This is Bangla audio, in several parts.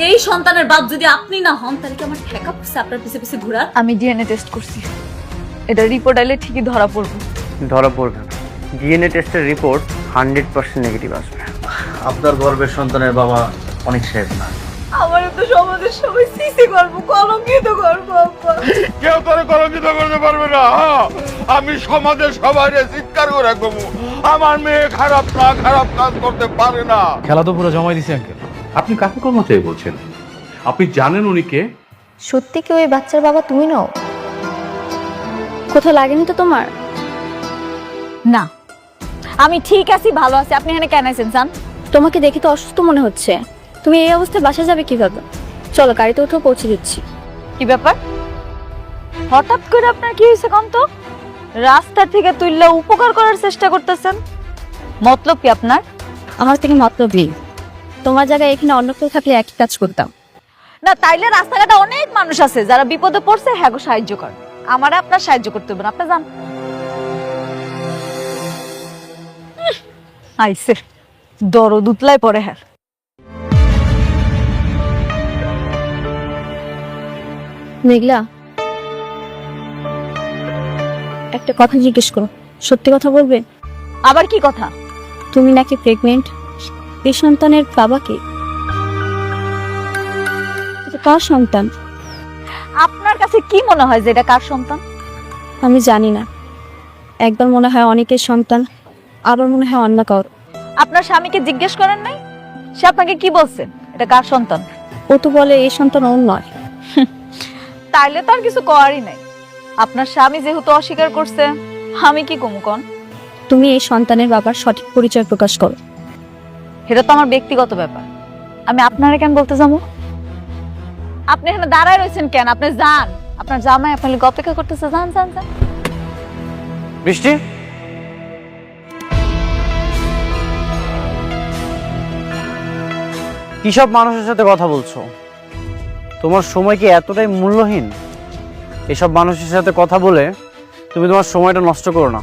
এই সন্তানের বাপ যদি আপনি না হন তাহলে কি আমার ঠেকা পড়ছে আপনার পিছে পিছে ঘোরার? আমি ডিএনএ টেস্ট করছি, এটা রিপোর্ট আইলে ঠিকই ধরা পড়বে। ধরা পড়বে না, ডিএনএ টেস্টের রিপোর্ট 100% নেগেটিভ আসবে। আপনার গর্ভের সন্তানের বাবা অনেক সাহেব না। আমার তো সমাজের সবাই সিসি গর্ব, কলঙ্কিত গর্ব আব্বা। কেউ তোরে কলঙ্কিত করতে পারবে না। আমি সমাজের সবাই চিৎকার করে রাখবো, আমার মেয়ে খারাপ না, খারাপ কাজ করতে পারে না। খেলা তো পুরো জমাই দিছে আঙ্কেল। আপনি কাকে কর্মচারী বলছেন? আপনি জানেন উনি কে? সত্যি কি ওই বাচ্চার বাবা তুমি নও? কোথাও লাগেনি তো তোমার? না, আমি ঠিক আছি, ভালো আছি। আপনি এখানে কেন আছেন জান? তোমাকে দেখে তো অসুস্থ মনে হচ্ছে। তুমি এই অবস্থায় বাসা যাবে কিভাবে? চলো গাড়িতে উঠে পৌঁছে দিচ্ছি। কি ব্যাপার, হঠাৎ করে আপনার কি হয়েছে কম তো? রাস্তা থেকে তুললে উপকার করার চেষ্টা করতেছেন, মতলব কি আপনার? আমার থেকে মতলব নেই। তোমার জায়গায় এখানে অন্য কেউ থাকলে একই কাজ করতাম। না, তাইলে রাস্তাঘাটে অনেক মানুষ আছে যারা বিপদে পড়ছে, হ্যাঁ গো সাহায্য কর। আমারে আপনার সাহায্য করতে হবে না, আপনি যান। আইসে দরদ উতলায় পড়ে। হ্যাঁ, মেঘলা, একটা কথা জিজ্ঞেস করো, সত্যি কথা বলবে? আবার কি কথা? তুমি নাকি প্রেগনেন্ট? এই সন্তানের বাবা কে? এটা কার সন্তান? আপনার কাছে কি মনে হয় যে এটা কার সন্তান? আমি জানি না। একবার মনে হয় অনেকের সন্তান, আবার মনে হয় অন্য কারো। আপনার স্বামীকে জিজ্ঞেস করেন নাই? সে আপনাকে কি বলছে এটা কার সন্তান? ও তো বলে এই সন্তান ওর নয়। তাইলে তো আর কিছু করারই নাই। আপনার স্বামী যেহেতু অস্বীকার করছে, আমি কি কমু কন? তুমি এই সন্তানের বাবার সঠিক পরিচয় প্রকাশ করো। এটা তো আমার ব্যক্তিগত ব্যাপার, আমি আপনারা কেন বলতে যাবো? আপনি এখানে দাঁড়ায় রয়েছেন কেন? আপনি যান, আপনার জামাই আপনার লিগে অপেক্ষা করতেছে। যান যান যান। বৃষ্টি, কিসব মানুষের সাথে কথা বলছো? তোমার সময় কি এতটাই মূল্যহীন? এসব মানুষের সাথে কথা বলে তুমি তোমার সময়টা নষ্ট করো না,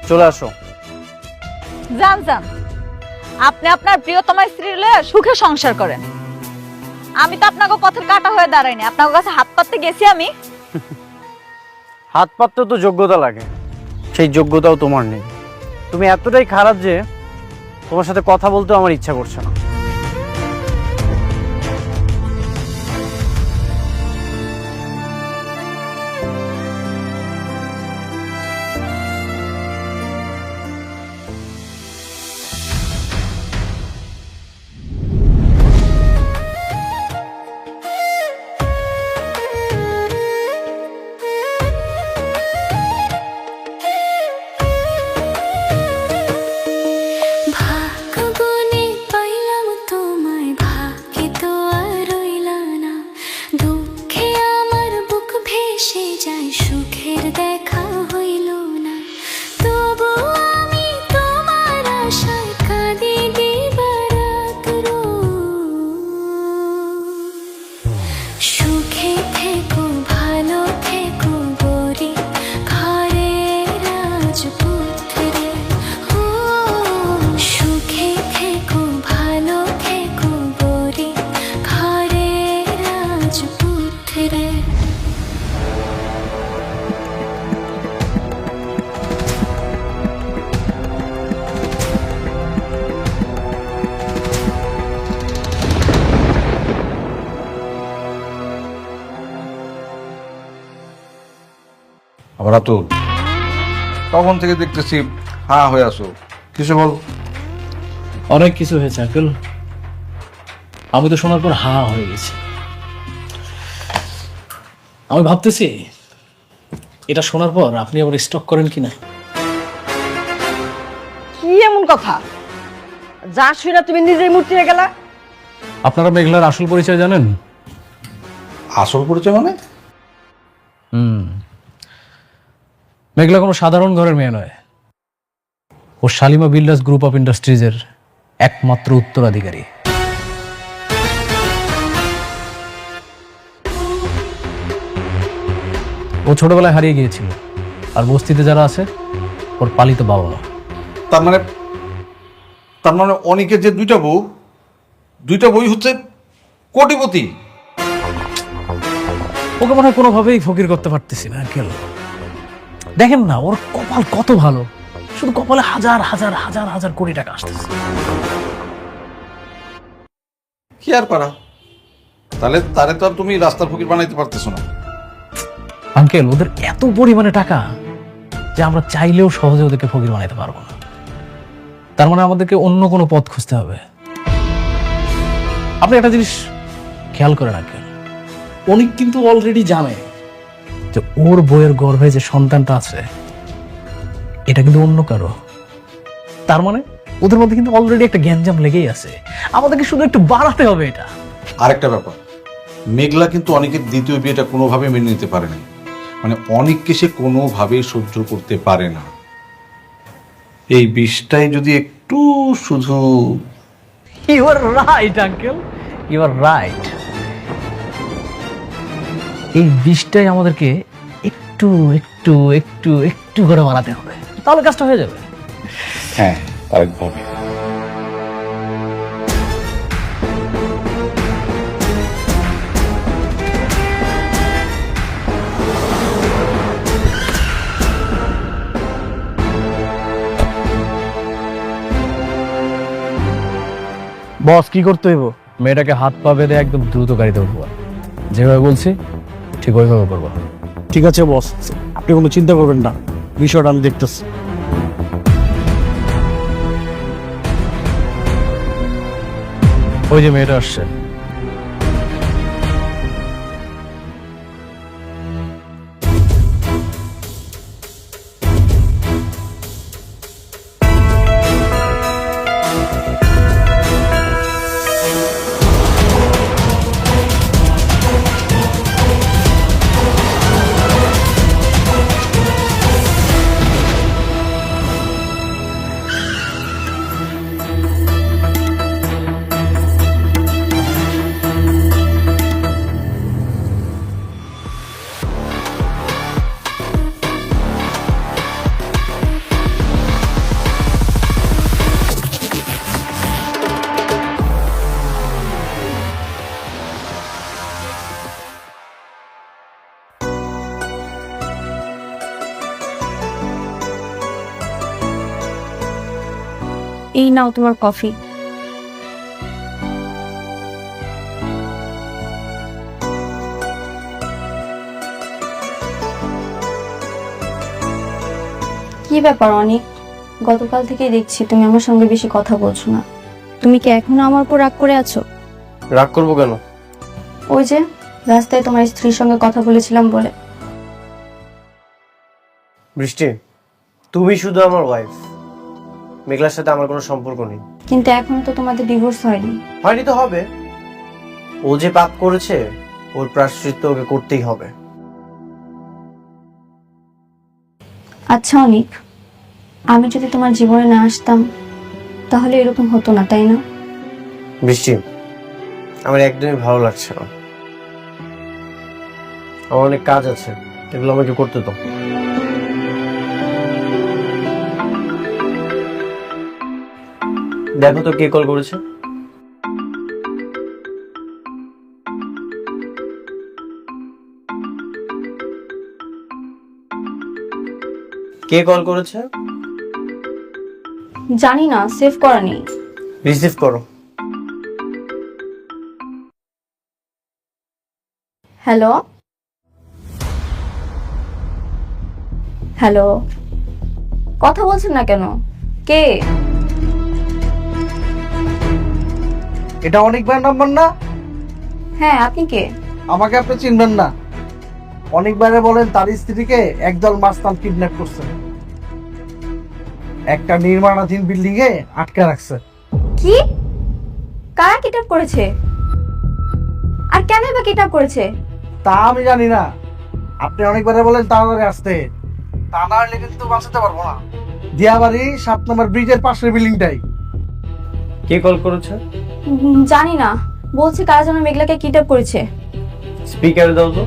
চলে আসো। যান যান, আপনি আপনার প্রিয়তমা স্ত্রী লয়ে সুখে সংসার করেন। আমি তো আপনাকে পথের কাটা হয়ে দাঁড়াইনি, আপনার কাছে হাত পাততে গেছি আমি। হাত পাততেও তো যোগ্যতা লাগে, সেই যোগ্যতাও তোমার নেই। তুমি এতটাই খারাপ যে তোমার সাথে কথা বলতেও আমার ইচ্ছা করছে না। আবার আতুল, তখন থেকে দেখতেছি হা হয়ে আসো, কিছু বল। অনেক কিছু হয়েছে আঙ্কেল, আমি তো শোনার পর হা হয়ে গেছি। আমি ভাবতেছি এটা শোনার পর আপনি আবার স্টক করেন কিনা। কি এমন কথা যা শুনে তুমি নিজেই মূর্তি হয়ে গেলা? আপনারা মেঘলার আসল পরিচয় জানেন? আসল পরিচয় মানে? মেঘলা কোনো সাধারণ ঘরের মেয়ে নয়, ও শালিমা বিল্ডার্স গ্রুপ অফ ইন্ডাস্ট্রিজের একমাত্র উত্তরাধিকারী। ও ছোটবেলায় হারিয়ে গিয়েছিল, আর বস্তিতে যারা আছে ওর পালিত বাবা মা। তার মানে অনেকের যে দুইটা বই হচ্ছে কোটিপতি। ওকে মনে হয় কোনোভাবেই ফকির করতে পারতেছি না আঙ্কেল। দেখেন না ওর কপাল কত ভালো, শুধু কপালে হাজার হাজার হাজার হাজার কোটি টাকা আসতেছে। কি আর পারা, তাহলে তারে তো আর তুমি রাস্তার ফকির বানাইতে পারতেছো না। আঙ্কেল ওদের এত পরিমাণে টাকা যে আমরা চাইলেও সহজে ওদেরকে ফকির বানাইতে পারবো না। তার মানে আমাদেরকে অন্য কোনো পথ খুঁজতে হবে। আপনি একটা জিনিস খেয়াল করেন আঙ্কেল, অনেক কিন্তু অলরেডি জানে যে ওর বইয়ের গর্ভে যে সন্তানটা আছে এটা কিন্তু অন্য কারো। তার মানে ওদের মধ্যে কিন্তু অলরেডি একটা গ্যাঞ্জাম লেগেই আছে, আমাদেরকে শুধু একটু বাড়াতে হবে এটা। আরেকটা ব্যাপার, মেঘলা কিন্তু অনেকের দ্বিতীয় বিয়েটা কোনোভাবে মেনে নিতে পারে না, মানে অনেককে সে কোনোভাবেই সহ্য করতে পারে না। এই বিষটাই যদি একটু শুধু you are right uncle, you are right. এই বিষটাই আমাদেরকে একটু একটু একটু একটু করে বাড়াতে হবে, তাহলে কাজটা হয়ে যাবে। হ্যাঁ আরেকভাবে। বস কি করতে হইব? মেয়েটাকে হাত পা বেঁধে একদম দ্রুত গাড়িতে উঠবো, যেভাবে বলছি ঠিক ওইভাবে করবো। ঠিক আছে বস, আপনি কোনো চিন্তা করবেন না, বিষয়টা আমি দেখতেছি। ওই যে মেয়েটা আসছে। এই নাও তোমার কফি। কি ব্যাপার অনেক, গতকাল থেকে দেখছি তুমি আমার সঙ্গে বেশি কথা বলছো না। তুমি কি এখনো আমার উপর রাগ করে আছো? রাগ করবো কেন? ওই যে রাস্তায় তোমার স্ত্রীর সঙ্গে কথা বলেছিলাম বলে। বৃষ্টি, তুমি শুধু আমার ওয়াইফ, মেঘলার সাথে আমার কোনো সম্পর্ক নেই। কিন্তু এখনো তো তোমাদের ডিভোর্স হয়নি। হয়নি তো হবে, ও যে পাপ করেছে ওর প্রায়শ্চিত্ত ওকে করতেই হবে। আচ্ছা অনিক, আমি যদি তোমার জীবনে না আসতাম তাহলে এরকম হতো না, তাই না? বৃষ্টি, আমার একদমই ভালো লাগছে না, আমার অনেক কাজ আছে, এগুলো আমাকে করতে দাও। দেখো তো কে কল করেছে। কে কল করেছে? জানি না, সেভ করা নেই। রিসিভ করো। হ্যালো হ্যালো, কথা বলছেন না কেন? কে? এটা অনেকবার নাম্বার না? হ্যাঁ, আপনি কে? আমাকে আপনি চিনবেন না। অনেকবারে বলেন তার স্ত্রীকে একদল মাস্তান কিডন্যাপ করছে, একটা নির্মাণাধীন বিল্ডিং এ আটকে রাখছে। কি? কারা কিডন্যাপ করেছে? আর কেন বা কিডন্যাপ করেছে? তা আমি জানি না, আপনি অনেকবারে বলেন তাড়াতাড়ি আসতে, তা না হলে কিন্তু বাঁচাতে পারবো না। দিয়াবাড়ি 7 নম্বর ব্রিজের পাশের বিল্ডিংটাই। কে কল করেছে? জানি না, বলছে কারা যেন মেঘলাকে কিডন্যাপ করেছে। স্পিকারে দাও তো।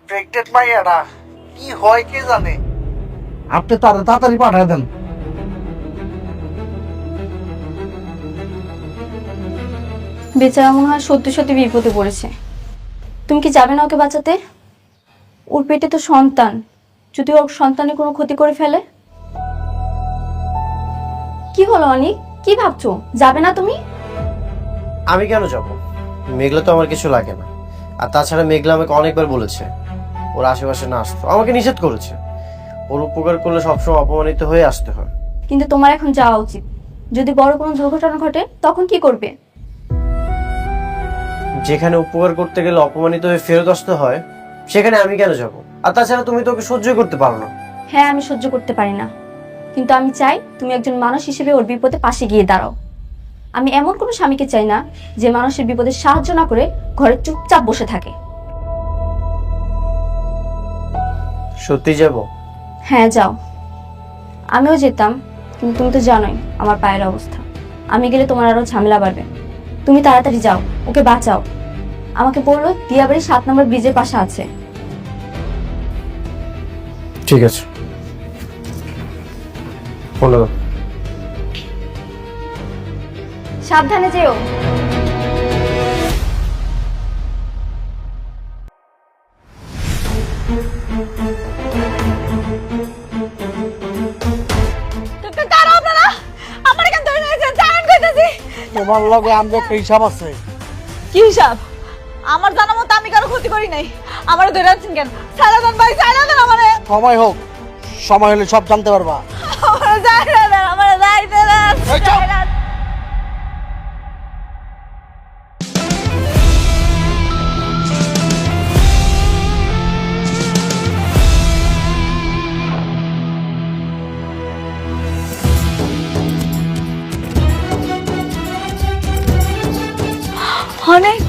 প্রেগনেন্ট মাইয়াটা কি হয় কে জানে, আপনি তাড়াতাড়ি পাঠিয়ে দেন। বেচারা মনে হয় সত্যি সত্যি বিপদে পড়েছে। তুমি কি যাবে না ওকে বাঁচাতে? ওর পেটে তো সন্তান, যদি ওর সন্তানের কোনো ক্ষতি করে ফেলে। কি হলো অনিক, কি ভাবছো? যাবে না তুমি? আমি কেন যাব? মেঘলা তো আমার কিছু লাগে না। আর তাছাড়া মেঘলা আমাকে অনেকবার বলেছে ওর আশেপাশে না আসতো, আমাকে নিষেধ করেছে। ওর উপকার করলে সবসময় অপমানিত হয়ে আসতে হয়। কিন্তু তোমার এখন যাওয়া উচিত। যদি বড় কোনো দুর্ঘটনা ঘটে তখন কি করবে? যেখানে উপকার করতে গেলে অপমানিত হয়ে ফেরত আসতে হয়, সেখানে আমি কেন যাব? আর তাছাড়া তুমি তো ওকে সহ্য করতে পারো না। হ্যাঁ, আমি সহ্য করতে পারি না, কিন্তু আমি চাই তুমি একজন মানুষ হিসেবে ওর বিপদে পাশে গিয়ে দাঁড়াও। আমি এমন কোনো স্বামীকে চাই না যে মানুষের বিপদে সাহায্য না করে ঘরে চুপচাপ বসে থাকে। সত্যি যাব? হ্যাঁ, যাও। আমিও যেতাম, কিন্তু তুমি তো জানোই আমার পায়ের অবস্থা। আমি গেলে তোমার আরো ঝামেলা বাড়বে। তুমি তাড়াতাড়ি যাও, ওকে বাঁচাও। আমাকে বললো দিয়াবাড়ি 7 নম্বর ব্রিজের পাশে আছে। ঠিক আছে, বলো। সাবধানে যেও। তোমার লগে আমাদের একটা হিসাব আছে। কি হিসাব? আমার জানা মতো আমি কারো ক্ষতি করি নাই। আমারে ধরে আছেন কেন? ছাড়া দেন ভাই, ছাড়া দেন আমারে। সময় হোক, সময় হলে সব জানতে পারবা। আমারে ছাড়া দেন, আমারে যাইতে দেন। অনেক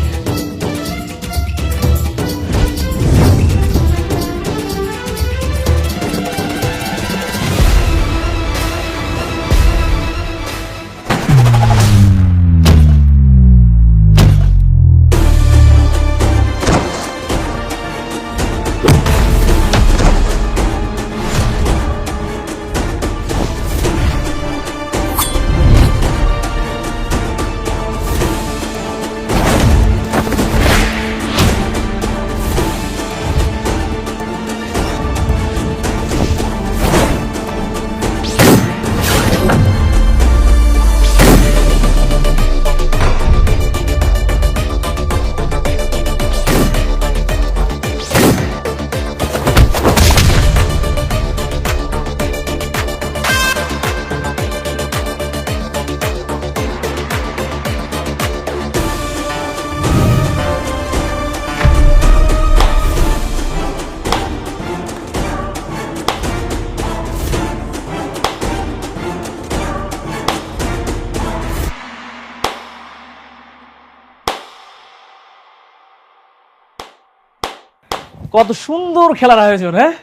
কত সুন্দর খেলার আয়োজন! হ্যাঁ,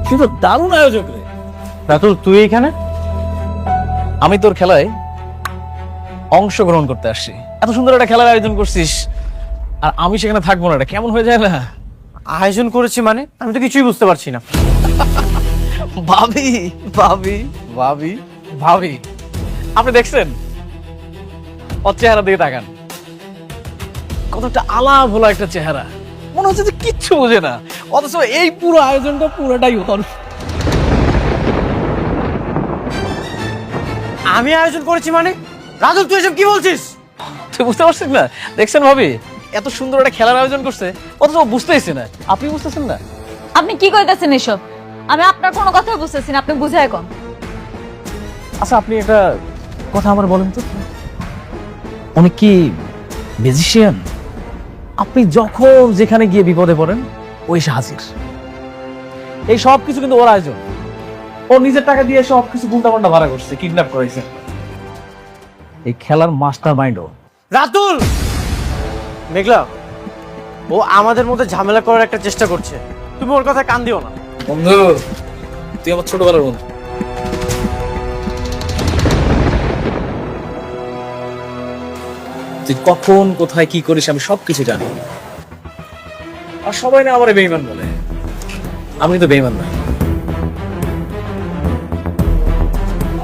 কিন্তু দারুণ আয়োজক রে। রাতুল, তুই এখানে? আমি তোর খেলায় অংশগ্রহণ করতে আসছি। এত সুন্দর একটা খেলার আয়োজন করছিস আর আমি সেখানে থাকবো না, এটা কেমন হয়ে যায় না? আয়োজন করেছি মানে? আমি তো কিছুই বুঝতে পারছি না। ভাবি ভাবি ভাবি ভাবি, আপনি দেখছেন ওর চেহারা দিকে তাকান, কতটা আলা ভোলা একটা চেহারা, মনে হচ্ছে যে কিচ্ছু বোঝে না, অথচ এই পুরো আয়োজনটা পুরোটাই ওর। আমি আয়োজন করেছি মানে? রাতুল, তুই এসব কি বলছিস? তুই বুঝতে পারছিস না? দেখছেন ভাবি, এত সুন্দর একটা খেলার আয়োজন করছে, অথচ ও বুঝতেইছে না। আপনি বুঝতেছেন না? আপনি কি কইতাছেন এসব? আমি আপনার কোনো কথা বুঝতেছি না, আপনি বুঝায় কম। আচ্ছা, আপনি একটা কথা আমার বলেন তো, অনেক কি ম্যাজিশিয়ান? আপনি যখন যেখানে গিয়ে বিপদে পড়েন ওই এসে হাজির। এই সব কিছু কিন্তু ওর আয়োজন। ও নিজের টাকা দিয়ে সব কিছু গুন্ডা ভাড়া করছে, কিডন্যাপ করেছে। এই খেলার মাস্টার মাইন্ড ও। রাতুল, মেঘলা, ও আমাদের মধ্যে ঝামেলা করার একটা চেষ্টা করছে। তুমি ওর কথা কান দিও না। বন্ধু, তুই আমার ছোটবেলার বন্ধু। তুই কখন কোথায় কি করিস আমি সবকিছু জানি। আর সবাই না আমার বেঈমান বলে, আমি তো বেঈমান না।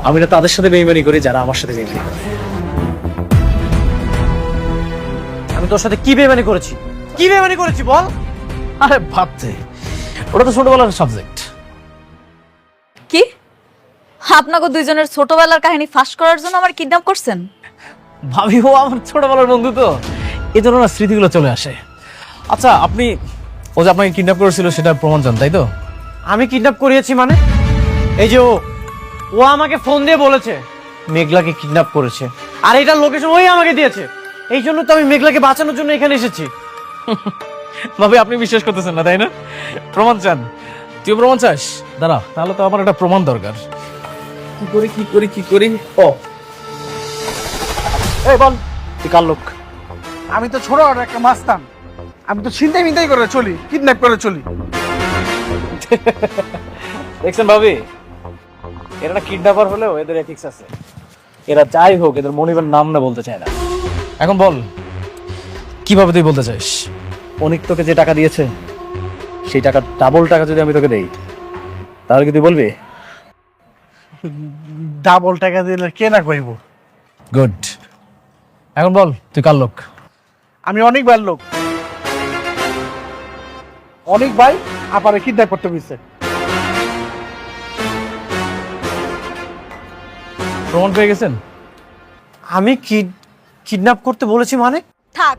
আমি না তাদের সাথে বেঈমানি করি যারা আমার সাথে বেঈমানি করে। তোর সাথে কি বেমানি করেছি, কি বেমানি করেছি বল? আরে ভাবতে, ওটা তো ছোটবেলার সাবজেক্ট। কি আপনাকে দুইজনের ছোটবেলার কাহিনী ফাঁস করার জন্য আমার কিডন্যাপ করছেন? ভাবি, ও আমার ছোটবেলার বন্ধু, তো এই জন্য না স্মৃতিগুলো চলে আসে। আচ্ছা, আপনি ও যে আপনাকে কিডন্যাপ করেছিল সেটা প্রমাণ চান, তাই তো? আমি কিডন্যাপ করিয়েছি মানে? এই যে ও আমাকে ফোন দিয়ে বলেছে মেঘলাকে কিডন্যাপ করেছে, আর এটার লোকেশন ওই আমাকে দিয়েছে। এই জন্য তো আমি মেঘলাকে বাঁচানোর জন্য এখানে এসেছি। ভাবি, আপনি বিশ্বাস করতেছেন না, তাই না? প্রমাণ চান? তুই প্রমাণ চাস? দাঁড়া, তাহলে তো আমার একটা প্রমাণ দরকার। কি করি? ও এই বল, তুই কার লোক? আমি তো ছোট একটা মাস্তান, আমি তো ছিনতাই মিনতাই করে চলি, কিডন্যাপ করে চলি। দেখছেন ভাবি, এরা না কিডন্যাপার হলেও এদের এথিক্স আছে। এরা যাই হোক, এদের মনিবের নাম না বলতে চায় না। এখন বল, কিভাবে তুই বলতে চাইস? অনিক তোকে যে টাকা দিয়েছে সেই টাকা ডাবল টাকা যদি আমি তোকে দেই, তাহলে কি তুই বলবি? ডাবল টাকা দিলে কে না কইব? গুড। এখন বল, তুই কার লোক? আমি অনেক বার লোক, অনেক ভাই আপারে কিডন্যাপ করতে গেছে। প্রমাণ পেয়ে গেছেন? আমি কিডন্যাপ করতে বলেছি মানে? থাক,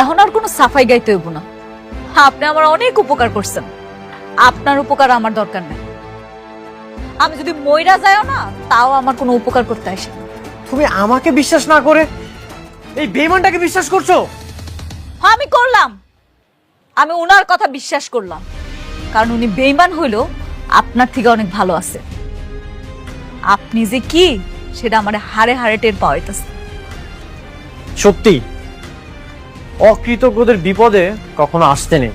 এখন আর কোনো সাফাই গাইতে হইব না। আপনি আমার অনেক উপকার করছেন, আপনার উপকার আমার দরকার নেই। আমি যদি মইরা যাইও না, তাও আমার কোনো উপকার করতে আসে না। তুমি আমাকে বিশ্বাস না করে এই বেঈমানটাকে বিশ্বাস করছো? হ্যাঁ, আমি করলাম। আমি ওনার কথা বিশ্বাস করলাম, কারণ উনি বেঈমান হইলো আপনার থেকে অনেক ভালো আছে। আপনি যে কি সেটা আমার হাড়ে হাড়ে টের পাওয়া যাইতেছে। সত্যি অকৃতজ্ঞদের বিপদে কখনো আসতে নেই।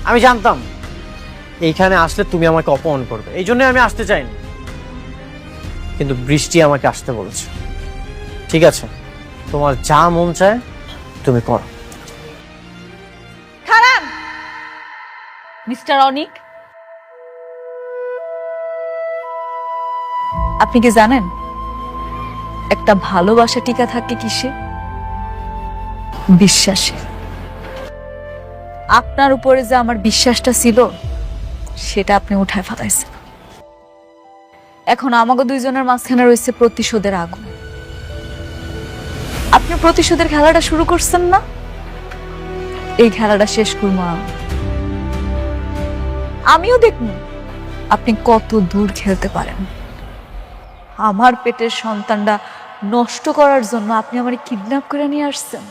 আমি জানতাম এইখানে আসলে তুমি আমাকে অপমান করবে, এই জন্য আমি আসতে চাইনি। কিন্তু বৃষ্টি আমাকে আসতে বলেছে। ঠিক আছে, তোমার যা মন চায় তুমি করো। খারান, মিস্টার অনিক, আপনি কি জানেন একটা ভালোবাসা টিকা থাকে কিসে? বিশ্বাসে। আপনার উপরে যে আমার বিশ্বাসটা ছিল সেটা আপনি উঠায় ফেলাইছেন। এখন আমাকে দুইজনের মাঝখানে রয়েছে প্রতিশোধের আগুন। আপনি প্রতিশোধের খেলাটা শুরু করছেন না? এই খেলাটা শেষ করবো আমিও দেখব আপনি কত দূর খেলতে পারেন। আমার পেটের সন্তানটা নষ্ট করার জন্য আপনি আমারে কিডন্যাপ করে নিয়ে আসছেন।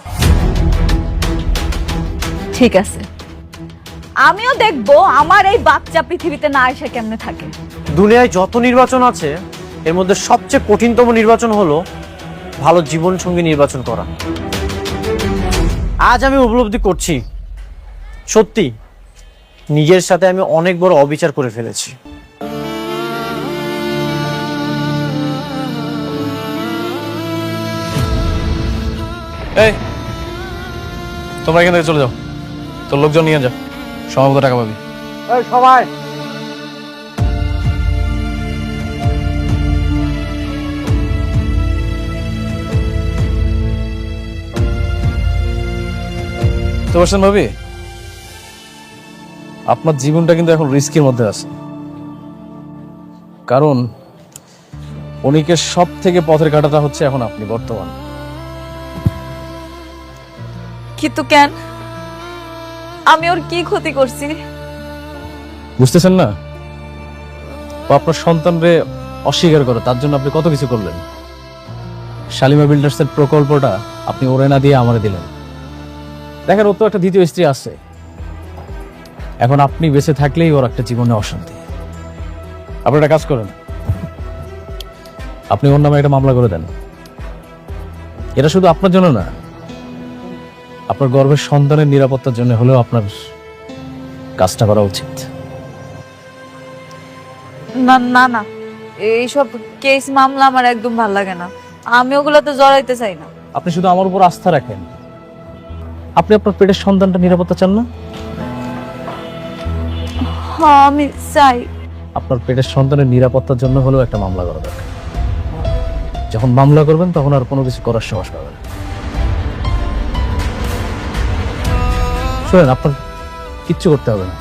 ঠিক আছে, আমিও দেখবো আমার এই বাচ্চা পৃথিবীতে না এসে কেমনে থাকে। দুনিয়ায় যত নির্বাচন আছে এর মধ্যে সবচেয়ে কঠিনতম নির্বাচন হলো ভালো জীবন সঙ্গী নির্বাচন করা। আজ আমি উপলব্ধি করছি, সত্যি নিজের সাথে আমি অনেক বড় অবিচার করে ফেলেছি। এই, তোমরা এখান থেকে চলে যাও, তোর লোকজন নিয়ে যা, সময় মতো টাকা পাবি। এই সবাই তো বলছেন ভাবি, আপনার জীবনটা কিন্তু এখন রিস্কের মধ্যে আছে। কারণ অনিকের সব থেকে পথের কাঁটাটা হচ্ছে এখন আপনি বর্তমান। কিন্তু কেন? আমি ওর কি ক্ষতি করছি? বুঝতেছেন না? ও আপনার সন্তানরে অস্বীকার করে, তার জন্য আপনি কত কিছু করলেন। শালিমা বিল্ডার্সের প্রকল্পটা আপনি ওরে না দিয়ে আমারে দিলেন। দেখেন, ওর তো একটা দ্বিতীয় স্ত্রী আছে। এখন আপনি বেঁচে থাকলেই ওর একটা জীবনে অশান্তি। আপনি একটা কাজ করেন, আপনি ওর নামে একটা মামলা করে দেন। এটা শুধু আপনার জন্য না, আপনার গর্ভের সন্তানের নিরাপত্তার জন্য হলেও আপনার কাজটা করা উচিত। না না না, এইসব কেস মামলা আমার একদম ভালো লাগে না। আমি ওগুলোতে জড়াইতে চাই না। আপনি শুধু আমার উপর আস্থা রাখেন। আপনি আপনার পেটের সন্তানটা নিরাপত্তা চান না? হ্যাঁ, আমি চাই। আপনার পেটের সন্তানের নিরাপত্তার জন্য হলেও একটা মামলা করা দরকার। যখন মামলা করবেন তখন আর কোনো কিছু করার সাহস পাবেন না। শোনেন, আপনার কিচ্ছু করতে হবে না।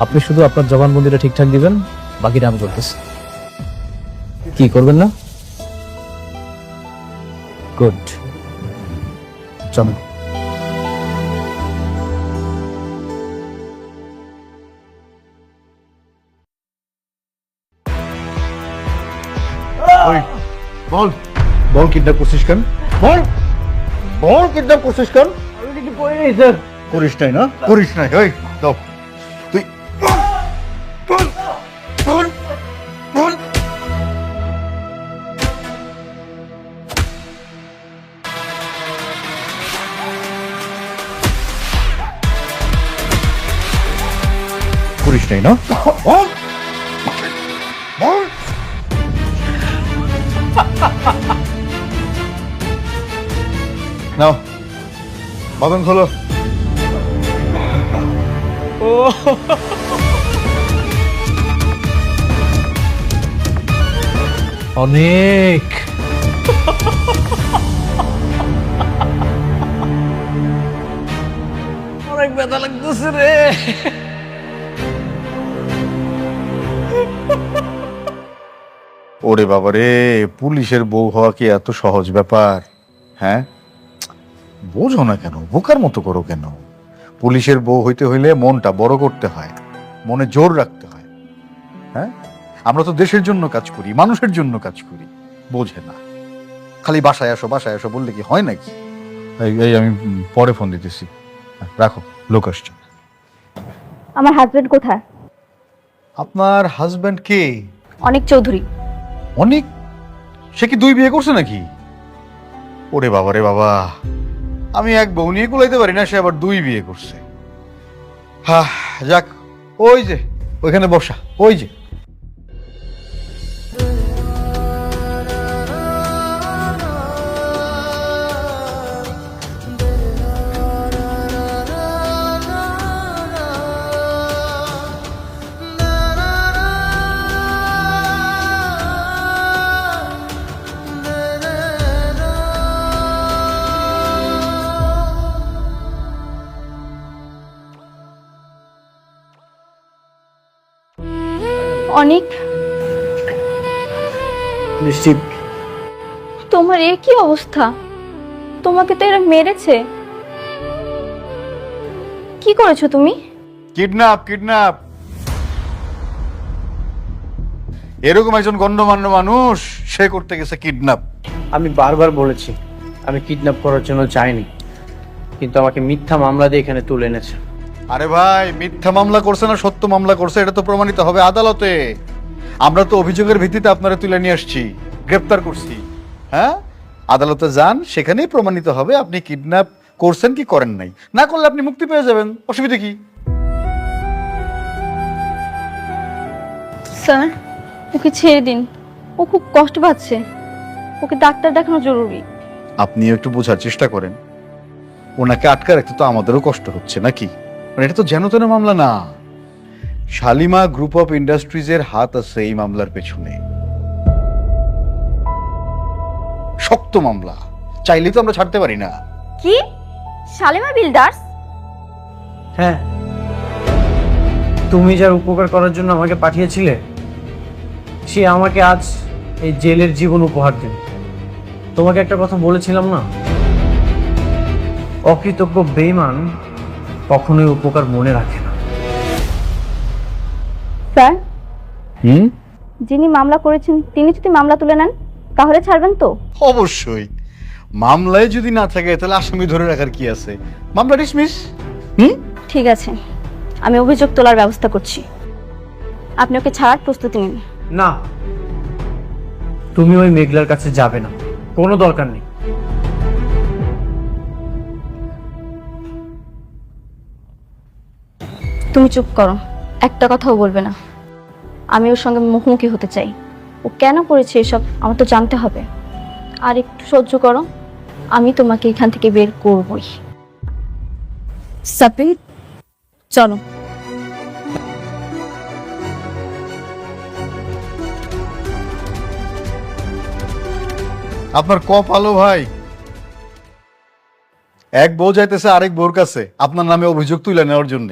আপনি শুধু আপনার জবানবন্দিটা ঠিকঠাক দিবেন, বাকিটা আমি করতেছি। কি করবেন না? গুড, চলেন। বল বল কিডন্যাপ করছিস কেন? বল বল কিডন্যাপ করছিস কেন? করিস নাই না? করিস নাই। ওই দাও তুই বল বল বল। করিস নাই না? বল বল। নাও বাদন খোলো। অনেক অনেক ব্যথা লাগতেছে রে। ওরে বাবা রে, পুলিশের বউ হওয়া কি এত সহজ ব্যাপার? হ্যাঁ, বোঝো না কেন? বোকার মতো করো কেন? পুলিশের বউ হইতে হইলে মনটা বড় করতে হয়, মনে জোর রাখতে হয়। হ্যাঁ, আমরা তো দেশের জন্য কাজ করি, মানুষের জন্য কাজ করি। বোঝে না, খালি বাসায় আসো বাসায় আসো বললে কি হয় নাকি? এই আমি পরে ফোন দিতেছি, রাখো, লোক আসছে। আমার হাজবেন্ড কোথায়? আপনার হাজবেন্ড কে? অনেক চৌধুরী। অনেক? সে কি 2 বিয়ে করছে নাকি? ওরে বাবা রে বাবা, আমি এক বউ নিয়ে কুলাইতে পারি না, সে আবার 2 বিয়ে করছে। হ্যাঁ যাক, ওই যে ওইখানে বসা, ওই যে। অনেক, নিশ্চিত তোমার এ কি অবস্থা? তোমাকে তো এরা মেরেছে। কি করেছো তুমি? Kidnap kidnap. এরকম একজন গণ্যমান্য মানুষ, সে করতে গেছে কিডন্যাপ। আমি বারবার বলেছি আমি কিডন্যাপ করার জন্য চাইনি, কিন্তু আমাকে মিথ্যা মামলা দিয়ে এখানে তুলে এনেছে। আরে ভাই, মিথ্যা মামলা করছে না সত্য মামলা করছে এটা তো প্রমাণিত হবে আদালতে। আমরা তো অভিযোগের ভিত্তিতে আপনারা তুলে নিয়ে আসছি, গ্রেফতার করছি। হ্যাঁ, আদালতে যান, সেখানেই প্রমাণিত হবে আপনি কিডন্যাপ করছেন কি করেন নাই। না করলে আপনি মুক্তি পেয়ে যাবেন, অসুবিধা কি? স্যার, ওকে ছেড়ে দিন, ও খুব কষ্ট পাচ্ছে, ওকে ডাক্তার দেখানো জরুরি। আপনিও একটু বোঝার চেষ্টা করেন, ওনাকে আটকা রাখতে তো আমাদেরও কষ্ট হচ্ছে নাকি? মানে এটা তো যেন তেন মামলা না। শালিমা গ্রুপ অফ ইন্ডাস্ট্রিজের হাত আছে এই মামলার পেছনে। শক্ত মামলা, চাইলেই তো আমরা ছাড়তে পারি না। কি? শালিমা বিল্ডার্স? হ্যাঁ, তুমি যার উপকার করার জন্য আমাকে পাঠিয়েছিলে, সে আমাকে আজ এই জেলের জীবন উপহার দেবে। তোমাকে একটা কথা বলেছিলাম না, অকৃতজ্ঞ বেঈমান কখনোই উপকার মনে রাখে না। স্যার, যিনি মামলা করেছেন তিনি যদি মামলা তুলে নেন তাহলে ছাড়বেন তো? অবশ্যই, মামলায় যদি না থাকে তাহলে আসামি ধরে রাখার কি আছে? মামলা ডিসমিস। ঠিক আছে, আমি অভিযোগ তোলার ব্যবস্থা করছি, আপনি ওকে ছাড়ার প্রস্তুতি নিন। না, তুমি ওই মেঘলার কাছে যাবে না, কোনো দরকার নেই। তুমি চুপ করো, একটা কথাও বলবে না। আমি ওর সঙ্গে মুখোমুখি হতে চাই। ও কেন করেছে এসব আমার তো জানতে হবে। আর একটু সহ্য করো, আমি তোমাকে এখান থেকে বের করবই। সাপির, চলো। আপনার কপালও ভাই এক বউ যাইতেছে আরেক বউর কাছে আপনার নামে অভিযোগ তুলে নেওয়ার জন্য।